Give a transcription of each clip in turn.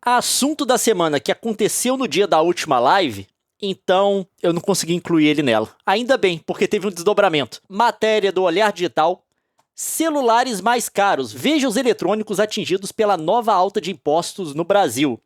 Assunto da semana que aconteceu no dia da última live, então eu não consegui incluir ele nela. Ainda bem, porque teve um desdobramento. Matéria do Olhar Digital. Celulares mais caros. Veja os eletrônicos atingidos pela nova alta de impostos no Brasil.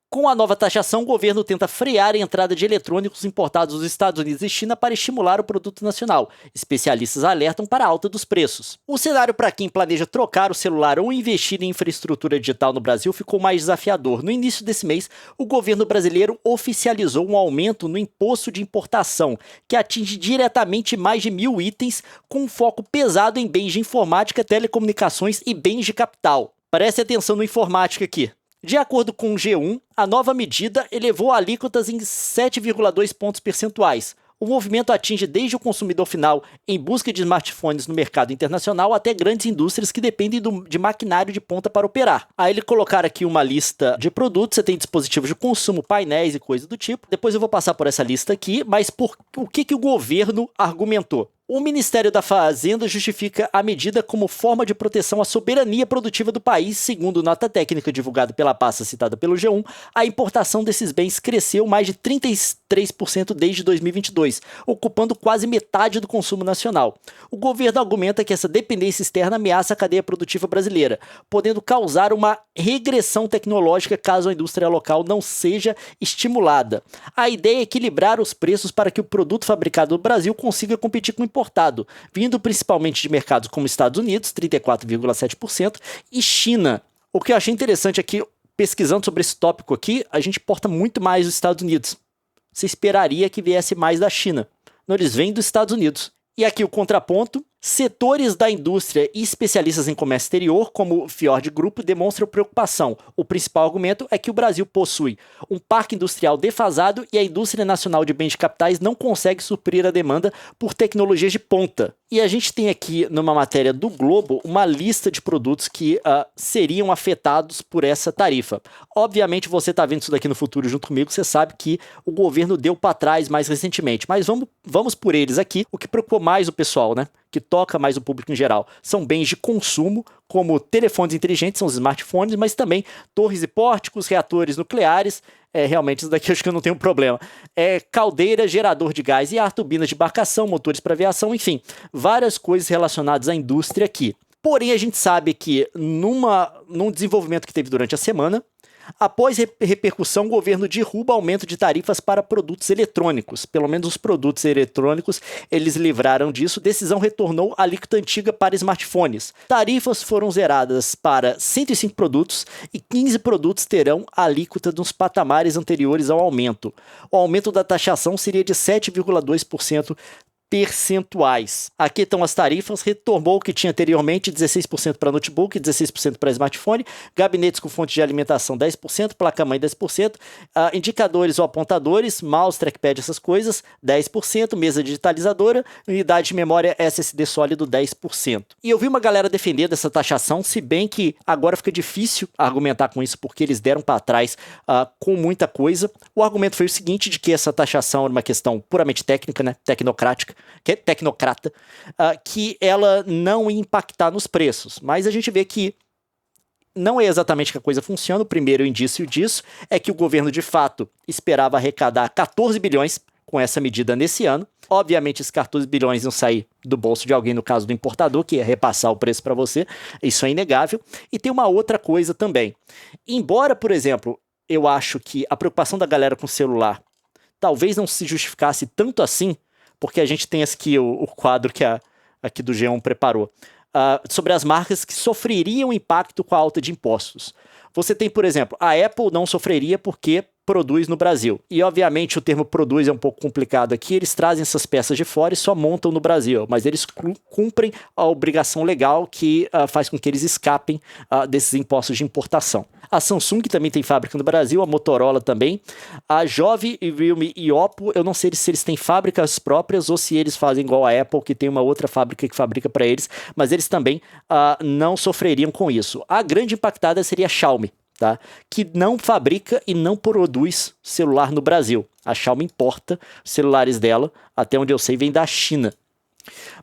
Com a nova taxação, o governo tenta frear a entrada de eletrônicos importados dos Estados Unidos e China para estimular o produto nacional. Especialistas alertam para a alta dos preços. O cenário para quem planeja trocar o celular ou investir em infraestrutura digital no Brasil ficou mais desafiador. No início desse mês, o governo brasileiro oficializou um aumento no imposto de importação, que atinge diretamente mais de 1.000 itens, com um foco pesado em bens de informática, telecomunicações e bens de capital. Preste atenção no informática aqui. De acordo com o G1, a nova medida elevou alíquotas em 7,2 pontos percentuais. O movimento atinge desde o consumidor final em busca de smartphones no mercado internacional até grandes indústrias que dependem de maquinário de ponta para operar. Aí ele colocar aqui uma lista de produtos, você tem dispositivos de consumo, painéis e coisa do tipo. Depois eu vou passar por essa lista aqui, mas o que o governo argumentou? O Ministério da Fazenda justifica a medida como forma de proteção à soberania produtiva do país. Segundo nota técnica divulgada pela pasta citada pelo G1, a importação desses bens cresceu mais de 33% desde 2022, ocupando quase metade do consumo nacional. O governo argumenta que essa dependência externa ameaça a cadeia produtiva brasileira, podendo causar uma regressão tecnológica caso a indústria local não seja estimulada. A ideia é equilibrar os preços para que o produto fabricado no Brasil consiga competir com o importado, vindo principalmente de mercados como Estados Unidos, 34,7%, e China. O que eu achei interessante aqui, pesquisando sobre esse tópico aqui, a gente importa muito mais dos Estados Unidos. Você esperaria que viesse mais da China. Não, eles vêm dos Estados Unidos. E aqui o contraponto. Setores da indústria e especialistas em comércio exterior, como o Fiord Group, demonstram preocupação. O principal argumento é que o Brasil possui um parque industrial defasado e a indústria nacional de bens de capitais não consegue suprir a demanda por tecnologias de ponta. E a gente tem aqui, numa matéria do Globo, uma lista de produtos que seriam afetados por essa tarifa. Obviamente, você está vendo isso daqui no futuro junto comigo, você sabe que o governo deu para trás mais recentemente. Mas vamos por eles aqui. O que preocupou mais o pessoal, né? Que toca mais o público em geral. São bens de consumo, como telefones inteligentes, são os smartphones, mas também torres e pórticos, reatores nucleares. Realmente isso daqui acho que eu não tenho problema. Caldeira, gerador de gás e ar, turbinas de embarcação, motores para aviação, enfim, várias coisas relacionadas à indústria aqui. Porém, a gente sabe que num desenvolvimento que teve durante a semana, após repercussão, o governo derruba aumento de tarifas para produtos eletrônicos. Pelo menos os produtos eletrônicos, eles livraram disso. Decisão retornou à alíquota antiga para smartphones. Tarifas foram zeradas para 105 produtos e 15 produtos terão a alíquota dos patamares anteriores ao aumento. O aumento da taxação seria de 7,2% percentuais. Aqui estão as tarifas, retomou o que tinha anteriormente, 16% para notebook, 16% para smartphone, gabinetes com fonte de alimentação 10%, placa-mãe 10%, indicadores ou apontadores, mouse, trackpad, essas coisas, 10%, mesa digitalizadora, unidade de memória SSD sólido 10%. E eu vi uma galera defender dessa taxação, se bem que agora fica difícil argumentar com isso, porque eles deram para trás com muita coisa. O argumento foi o seguinte, de que essa taxação era uma questão puramente técnica, né, tecnocrática, que é tecnocrata, que ela não ia impactar nos preços. Mas a gente vê que não é exatamente que a coisa funciona. O primeiro indício disso é que o governo, de fato, esperava arrecadar 14 bilhões com essa medida nesse ano. Obviamente, esses 14 bilhões iam sair do bolso de alguém, no caso do importador, que ia repassar o preço para você. Isso é inegável. E tem uma outra coisa também. Embora, por exemplo, eu acho que a preocupação da galera com o celular talvez não se justificasse tanto assim, porque a gente tem aqui o quadro que aqui do G1 preparou, sobre as marcas que sofreriam impacto com a alta de impostos. Você tem, por exemplo, a Apple não sofreria porque produz no Brasil. E, obviamente, o termo produz é um pouco complicado aqui. Eles trazem essas peças de fora e só montam no Brasil. Mas eles cumprem a obrigação legal que faz com que eles escapem desses impostos de importação. A Samsung também tem fábrica no Brasil, a Motorola também. A Jove, Realme e Oppo, eu não sei se eles têm fábricas próprias ou se eles fazem igual a Apple, que tem uma outra fábrica que fabrica para eles, mas eles também não sofreriam com isso. A grande impactada seria a Xiaomi, tá? Que não fabrica e não produz celular no Brasil. A Xiaomi importa celulares dela, até onde eu sei, vem da China.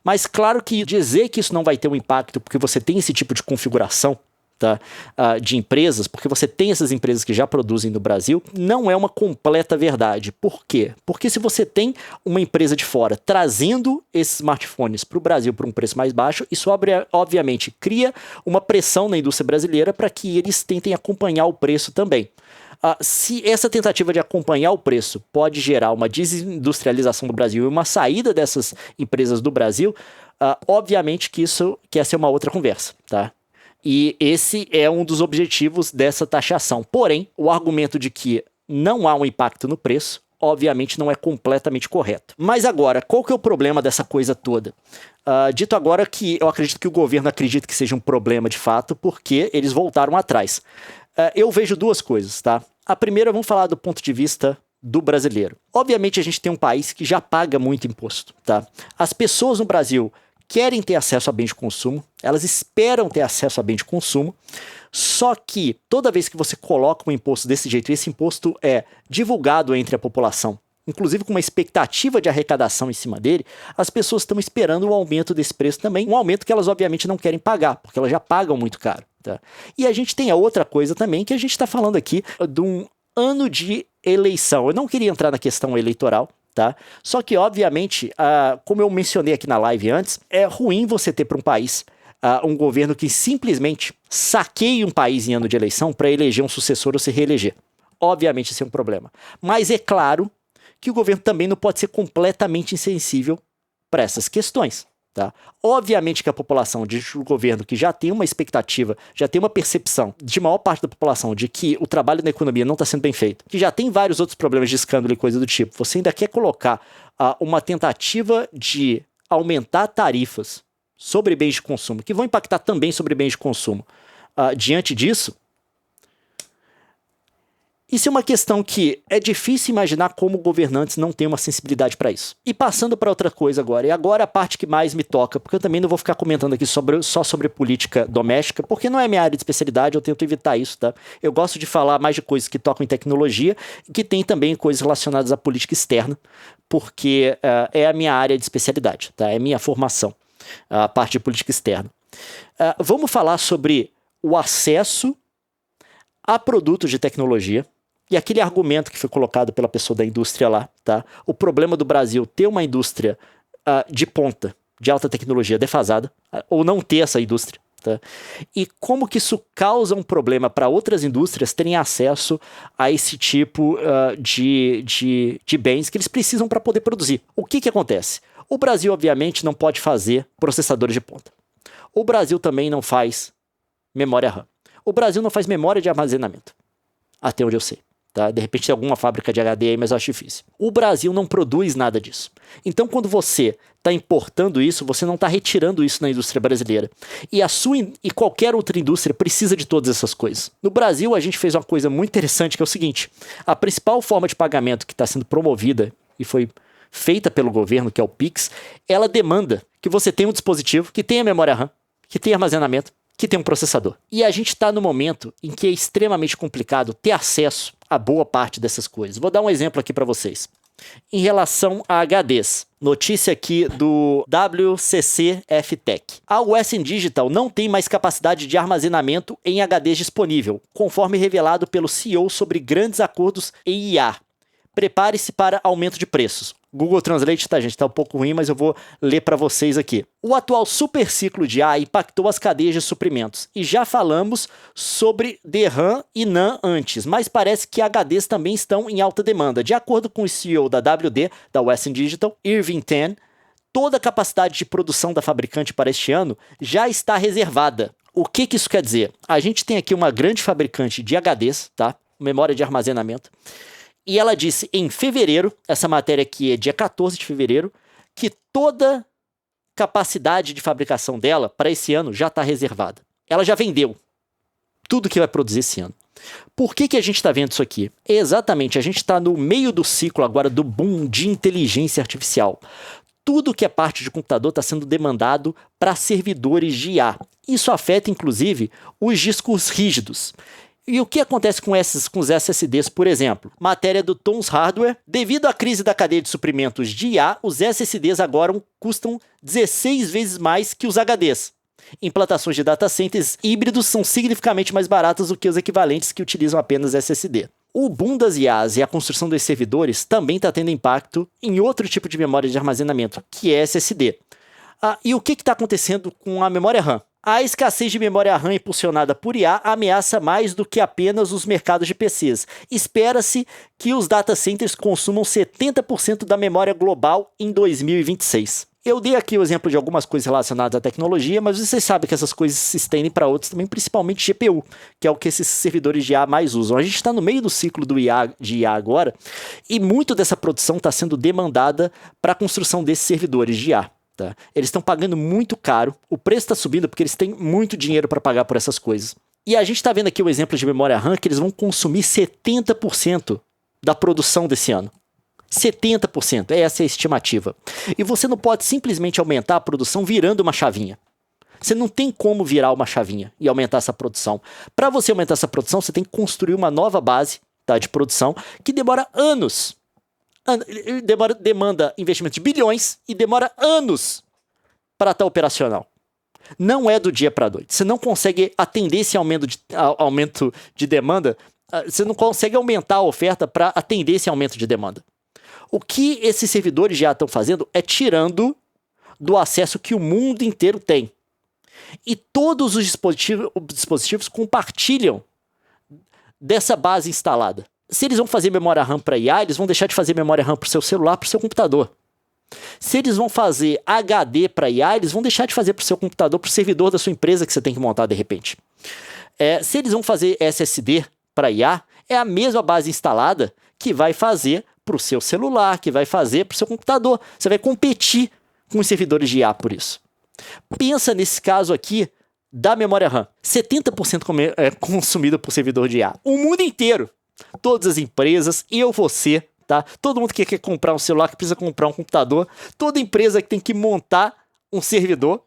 Mas claro que dizer que isso não vai ter um impacto porque você tem esse tipo de configuração tá, de empresas, porque você tem essas empresas que já produzem no Brasil, não é uma completa verdade. Por quê? Porque se você tem uma empresa de fora trazendo esses smartphones para o Brasil por um preço mais baixo, isso obviamente cria uma pressão na indústria brasileira para que eles tentem acompanhar o preço também. Se essa tentativa de acompanhar o preço pode gerar uma desindustrialização do Brasil e uma saída dessas empresas do Brasil, obviamente que isso quer ser uma outra conversa, tá? E esse é um dos objetivos dessa taxação. Porém, o argumento de que não há um impacto no preço, obviamente não é completamente correto. Mas agora, qual que é o problema dessa coisa toda? Dito agora que eu acredito que o governo acredita que seja um problema de fato, porque eles voltaram atrás. Eu vejo duas coisas, tá? A primeira, vamos falar do ponto de vista do brasileiro. Obviamente a gente tem um país que já paga muito imposto, tá? As pessoas no Brasil querem ter acesso a bens de consumo, elas esperam ter acesso a bens de consumo, só que toda vez que você coloca um imposto desse jeito, e esse imposto é divulgado entre a população, inclusive com uma expectativa de arrecadação em cima dele, as pessoas estão esperando um aumento desse preço também, um aumento que elas obviamente não querem pagar, porque elas já pagam muito caro. Tá? E a gente tem a outra coisa também, que a gente está falando aqui de um ano de eleição. Eu não queria entrar na questão eleitoral, tá? Só que, obviamente, como eu mencionei aqui na live antes, é ruim você ter para um país um governo que simplesmente saqueie um país em ano de eleição para eleger um sucessor ou se reeleger. Obviamente, isso é um problema. Mas é claro que o governo também não pode ser completamente insensível para essas questões. Tá? Obviamente que a população diz o governo que já tem uma expectativa, já tem uma percepção de maior parte da população de que o trabalho na economia não está sendo bem feito, que já tem vários outros problemas de escândalo e coisa do tipo. Você ainda quer colocar uma tentativa de aumentar tarifas sobre bens de consumo, que vão impactar também sobre bens de consumo. Diante disso, isso é uma questão que é difícil imaginar como governantes não têm uma sensibilidade para isso. E passando para outra coisa agora, e agora a parte que mais me toca, porque eu também não vou ficar comentando aqui só sobre política doméstica, porque não é minha área de especialidade, eu tento evitar isso, tá? Eu gosto de falar mais de coisas que tocam em tecnologia, que tem também coisas relacionadas à política externa, porque é a minha área de especialidade, tá? É a minha formação, a parte de política externa. Vamos falar sobre o acesso a produtos de tecnologia, e aquele argumento que foi colocado pela pessoa da indústria lá, tá? O problema do Brasil ter uma indústria de ponta, de alta tecnologia defasada, ou não ter essa indústria, tá? E como que isso causa um problema para outras indústrias terem acesso a esse tipo de bens que eles precisam para poder produzir. O que acontece? O Brasil, obviamente, não pode fazer processadores de ponta. O Brasil também não faz memória RAM. O Brasil não faz memória de armazenamento, até onde eu sei. Tá? De repente tem alguma fábrica de HD aí, mas eu acho difícil. O Brasil não produz nada disso. Então, quando você está importando isso, você não está retirando isso na indústria brasileira. E qualquer outra indústria precisa de todas essas coisas. No Brasil, a gente fez uma coisa muito interessante, que é o seguinte: a principal forma de pagamento que está sendo promovida e foi feita pelo governo, que é o Pix, ela demanda que você tenha um dispositivo que tenha memória RAM, que tenha armazenamento, que tem um processador. E a gente está no momento em que é extremamente complicado ter acesso a boa parte dessas coisas. Vou dar um exemplo aqui para vocês. Em relação a HDs, notícia aqui do WCCF Tech. A Western Digital não tem mais capacidade de armazenamento em HDs disponível, conforme revelado pelo CEO sobre grandes acordos em IA. Prepare-se para aumento de preços. Google Translate, tá, gente? Tá um pouco ruim, mas eu vou ler para vocês aqui. O atual superciclo de IA impactou as cadeias de suprimentos. E já falamos sobre DRAM e NAND antes, mas parece que HDs também estão em alta demanda. De acordo com o CEO da WD, da Western Digital, Irving Tan, toda a capacidade de produção da fabricante para este ano já está reservada. O que isso quer dizer? A gente tem aqui uma grande fabricante de HDs, tá? Memória de armazenamento. E ela disse em fevereiro, essa matéria aqui é dia 14 de fevereiro, que toda capacidade de fabricação dela para esse ano já está reservada. Ela já vendeu tudo que vai produzir esse ano. Por que a gente está vendo isso aqui? Exatamente, a gente está no meio do ciclo agora do boom de inteligência artificial. Tudo que é parte de computador está sendo demandado para servidores de IA. Isso afeta, inclusive, os discos rígidos. E o que acontece com os SSDs, por exemplo? Matéria do Tom's Hardware. Devido à crise da cadeia de suprimentos de IA, os SSDs agora custam 16 vezes mais que os HDs. Implantações de data centers híbridos são significativamente mais baratas do que os equivalentes que utilizam apenas SSD. O boom das IaaS e a construção dos servidores também está tendo impacto em outro tipo de memória de armazenamento, que é SSD. E o que está acontecendo com a memória RAM? A escassez de memória RAM impulsionada por IA ameaça mais do que apenas os mercados de PCs. Espera-se que os data centers consumam 70% da memória global em 2026. Eu dei aqui o exemplo de algumas coisas relacionadas à tecnologia, mas vocês sabem que essas coisas se estendem para outros também, principalmente GPU, que é o que esses servidores de IA mais usam. A gente está no meio do ciclo de IA agora, e muito dessa produção está sendo demandada para a construção desses servidores de IA. Tá? Eles estão pagando muito caro, o preço está subindo porque eles têm muito dinheiro para pagar por essas coisas. E a gente está vendo aqui o exemplo de memória RAM, que eles vão consumir 70% da produção desse ano. 70%, essa é a estimativa. E você não pode simplesmente aumentar a produção virando uma chavinha. Você não tem como virar uma chavinha e aumentar essa produção. Para você aumentar essa produção, você tem que construir uma nova base, tá, de produção que demora anos. Demanda investimento de bilhões e demora anos para estar operacional. Não é do dia para a noite. Você não consegue atender esse aumento de demanda. Você não consegue aumentar a oferta para atender esse aumento de demanda. O que esses servidores já estão fazendo é tirando do acesso que o mundo inteiro tem. E todos os dispositivos compartilham dessa base instalada. Se eles vão fazer memória RAM para IA, eles vão deixar de fazer memória RAM para o seu celular, para o seu computador. Se eles vão fazer HD para IA, eles vão deixar de fazer para o seu computador, para o servidor da sua empresa que você tem que montar de repente. Se eles vão fazer SSD para IA, é a mesma base instalada que vai fazer para o seu celular, que vai fazer para o seu computador. Você vai competir com os servidores de IA por isso. Pensa nesse caso aqui da memória RAM. 70% é consumida por servidor de IA. O mundo inteiro. Todas as empresas, você, tá? Todo mundo que quer comprar um celular, que precisa comprar um computador, toda empresa que tem que montar um servidor,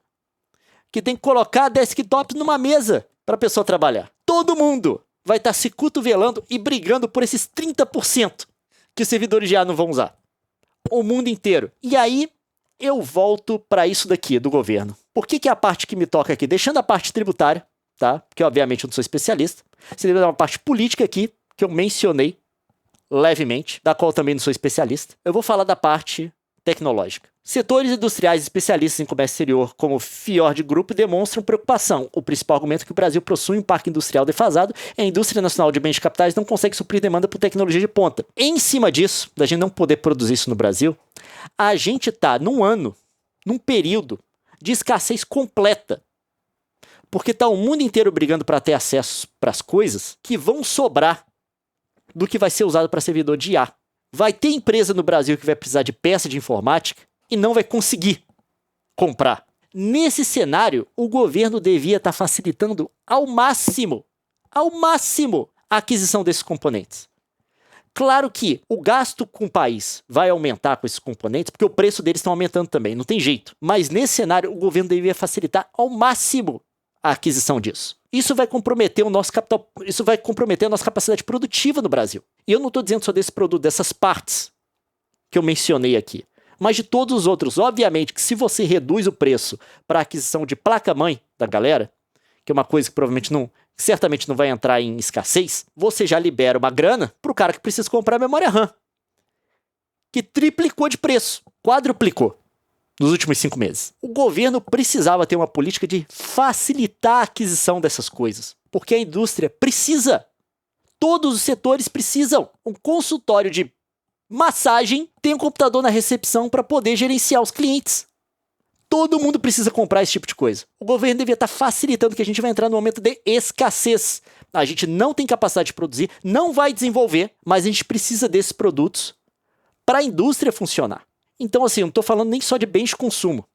que tem que colocar desktop numa mesa para a pessoa trabalhar. Todo mundo vai estar se cotovelando e brigando por esses 30% que os servidores de IA não vão usar. O mundo inteiro. E aí, eu volto para isso daqui, do governo. Por que é a parte que me toca aqui? Deixando a parte tributária, tá? Porque obviamente eu não sou especialista. Você deve dar uma parte política aqui, que eu mencionei levemente, da qual também não sou especialista. Eu vou falar da parte tecnológica. Setores industriais especialistas em comércio exterior, como o Fiord Group, demonstram preocupação. O principal argumento é que o Brasil possui um parque industrial defasado e a indústria nacional de bens de capitais não consegue suprir demanda por tecnologia de ponta. Em cima disso, da gente não poder produzir isso no Brasil, a gente está num período de escassez completa. Porque está o mundo inteiro brigando para ter acesso para as coisas que vão sobrar do que vai ser usado para servidor de IA. Vai ter empresa no Brasil que vai precisar de peça de informática e não vai conseguir comprar. Nesse cenário, o governo devia estar facilitando ao máximo, a aquisição desses componentes. Claro que o gasto com o país vai aumentar com esses componentes, porque o preço deles estão aumentando também, não tem jeito. Mas nesse cenário, o governo devia facilitar ao máximo a aquisição disso. Isso vai comprometer o nosso capital, isso vai comprometer a nossa capacidade produtiva no Brasil. E eu não estou dizendo só desse produto, dessas partes que eu mencionei aqui, mas de todos os outros. Obviamente que se você reduz o preço para a aquisição de placa-mãe da galera, que é uma coisa que certamente não vai entrar em escassez, você já libera uma grana para o cara que precisa comprar memória RAM, que triplicou de preço, quadruplicou nos últimos 5 meses. O governo precisava ter uma política de facilitar a aquisição dessas coisas, porque a indústria precisa. Todos os setores precisam. Um consultório de massagem tem um computador na recepção para poder gerenciar os clientes. Todo mundo precisa comprar esse tipo de coisa. O governo devia estar facilitando, que a gente vai entrar num momento de escassez. A gente não tem capacidade de produzir, não vai desenvolver, mas a gente precisa desses produtos para a indústria funcionar. Então, assim, eu não estou falando nem só de bens de consumo.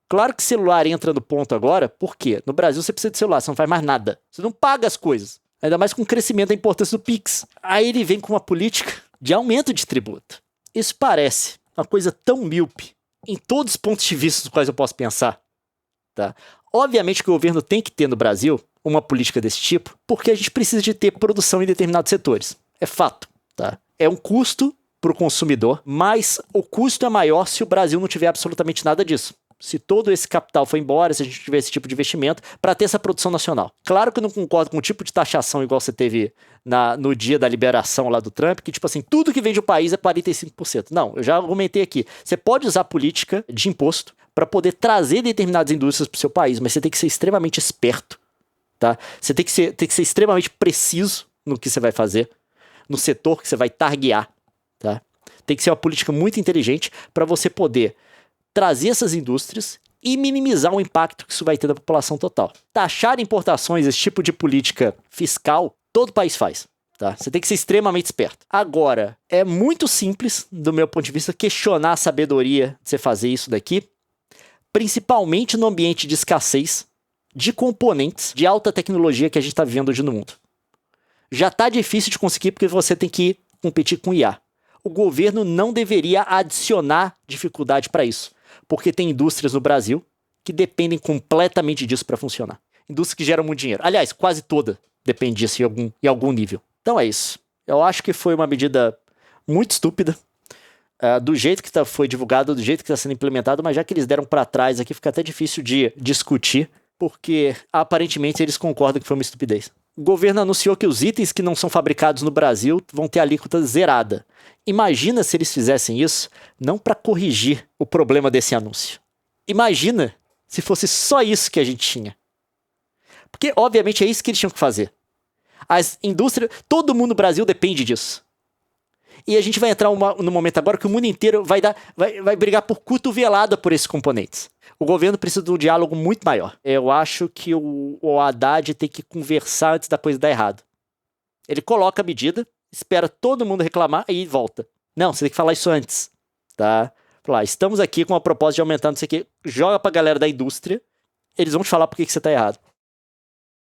Claro que celular entra no ponto agora, por quê? No Brasil você precisa de celular, você não faz mais nada. Você não paga as coisas. Ainda mais com o crescimento da importância do Pix. Aí ele vem com uma política de aumento de tributo. Isso parece uma coisa tão míope, em todos os pontos de vista dos quais eu posso pensar. Tá? Obviamente que o governo tem que ter no Brasil uma política desse tipo, porque a gente precisa de ter produção em determinados setores. É fato. Tá? É um custo para o consumidor, mas o custo é maior se o Brasil não tiver absolutamente nada disso. se todo esse capital for embora, se a gente tiver esse tipo de investimento, para ter essa produção nacional. Claro que eu não concordo com o tipo de taxação igual você teve no dia da liberação lá do Trump, que tipo assim, tudo que vem do país é 45%. Não, eu já argumentei aqui. Você pode usar política de imposto para poder trazer determinadas indústrias para o seu país, mas você tem que ser extremamente esperto, tá? Você tem que ser extremamente preciso no que você vai fazer, no setor que você vai targear, tá? Tem que ser uma política muito inteligente para você poder trazer essas indústrias e minimizar o impacto que isso vai ter na população total. Taxar importações, esse tipo de política fiscal, todo país faz. Tá? Você tem que ser extremamente esperto. Agora, é muito simples, do meu ponto de vista, questionar a sabedoria de você fazer isso daqui, principalmente no ambiente de escassez de componentes de alta tecnologia que a gente está vivendo hoje no mundo. Já está difícil de conseguir porque você tem que competir com IA. O governo não deveria adicionar dificuldade para isso, porque tem indústrias no Brasil que dependem completamente disso para funcionar. Indústrias que geram muito dinheiro. Aliás, quase toda depende disso em algum nível. Então é isso. Eu acho que foi uma medida muito estúpida, do jeito que foi divulgado, do jeito que está sendo implementado, mas já que eles deram para trás aqui, fica até difícil de discutir, porque aparentemente eles concordam que foi uma estupidez. O governo anunciou que os itens que não são fabricados no Brasil vão ter alíquota zerada. Imagina se eles fizessem isso, não para corrigir o problema desse anúncio. Imagina se fosse só isso que a gente tinha. Porque, obviamente, é isso que eles tinham que fazer. As indústrias, todo mundo no Brasil depende disso. E a gente vai entrar no momento agora que o mundo inteiro vai brigar por cotovelada por esses componentes. O governo precisa de um diálogo muito maior. Eu acho que o Haddad tem que conversar antes da coisa dar errado. Ele coloca a medida, espera todo mundo reclamar e volta. Não, você tem que falar isso antes, tá? Falar, estamos aqui com a proposta de aumentar não sei o quê. Joga pra galera da indústria, eles vão te falar por que você tá errado.